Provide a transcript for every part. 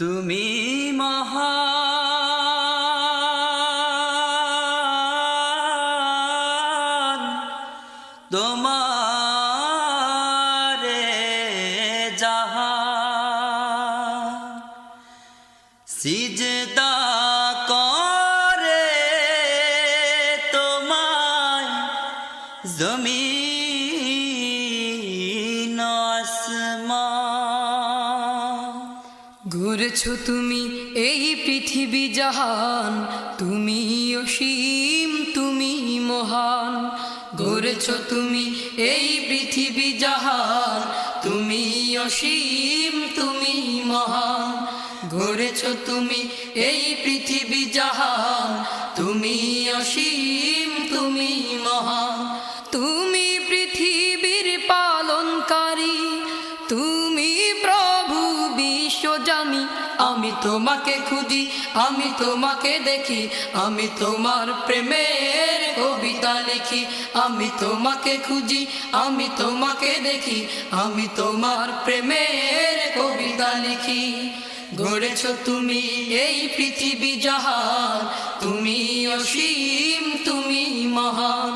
তুমি মহান, তোমারে জাহান সিজদা করে তোমায় জমিন আসমান। ঘুরেছো তুমি এই পৃথিবী জাহান, তুমি অসীম তুমি মহান। ঘুরেছো তুমি এই পৃথিবী জাহান, তুমি অসীম তুমি মহান। ঘুরেছো তুমি এই পৃথিবী জাহান, তুমি অসীম তুমি মহান। তুমি পৃথিবীর পালনকারী, তুমি প্রভু বিশ্বজামি। আমি তোমাকে খুঁজি, আমি তোমাকে দেখি, আমি তোমার প্রেমের কবিতা লিখি। আমি তোমাকে খুঁজি, আমি তোমাকে দেখি, আমি তোমার প্রেমের কবিতা লিখি। গড়েছো তুমি এই পৃথিবী জাহান, তুমি অসীম তুমি মহান।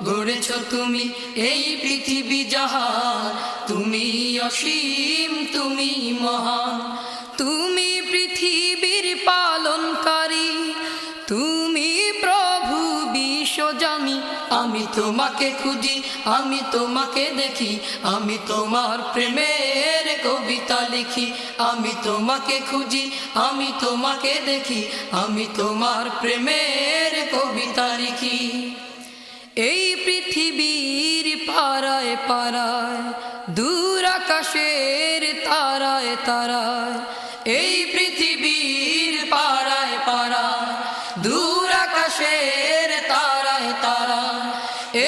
গড়েছো তুমি এই পৃথিবী জাহান, তুমি অসীম তুমি মহান। তুমি পৃথিবীর পালনকারী, তুমি প্রভু বিশ্বজামি। আমি তোমাকে খুঁজি, আমি তোমাকে দেখি, আমি তোমার প্রেমের কবিতা লিখি। আমি তোমাকে খুঁজি, আমি তোমাকে দেখি, আমি তোমার প্রেমের কবিতা লিখি। এই পৃথিবীর পারায় পারায়, দূর আকাশের তারায় তারায়। এই পৃথিবীর পারায় পারায়, দূর আকাশের তারায় তারায়।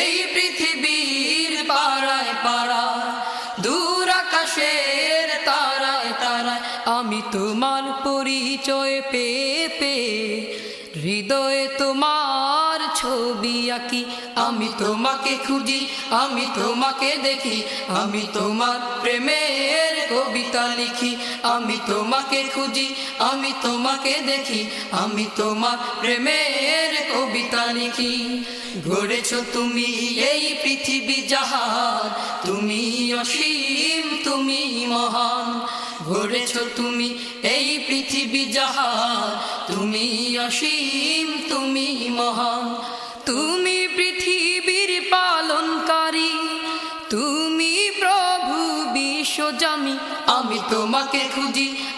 এই পৃথিবীর পারায় পারায়, দূর আকাশের তারায় তারায়। আমি তোমার পরিচয় পেয়ে পেয়ে হৃদয়ে তোমার ছবি আঁকি। আমি তোমাকে খুঁজি, আমি তোমাকে দেখি, আমি তোমার প্রেমের কবিতা লিখি। আমি তোমাকে খুঁজি, আমি তোমাকে দেখি, আমি তোমার প্রেমের কবিতা লিখি। গড়েছো তুমি এই পৃথিবী জাহান, তুমি অসীম তুমি মহান। গড়েছো তুমি এই পৃথিবী জাহান, তুমি অসীম তুমি মহান। তুমি পৃথিবীর পালনকারী, তুমি প্রভু বিশ্বজামি। আমি তোমাকে খুঁজি,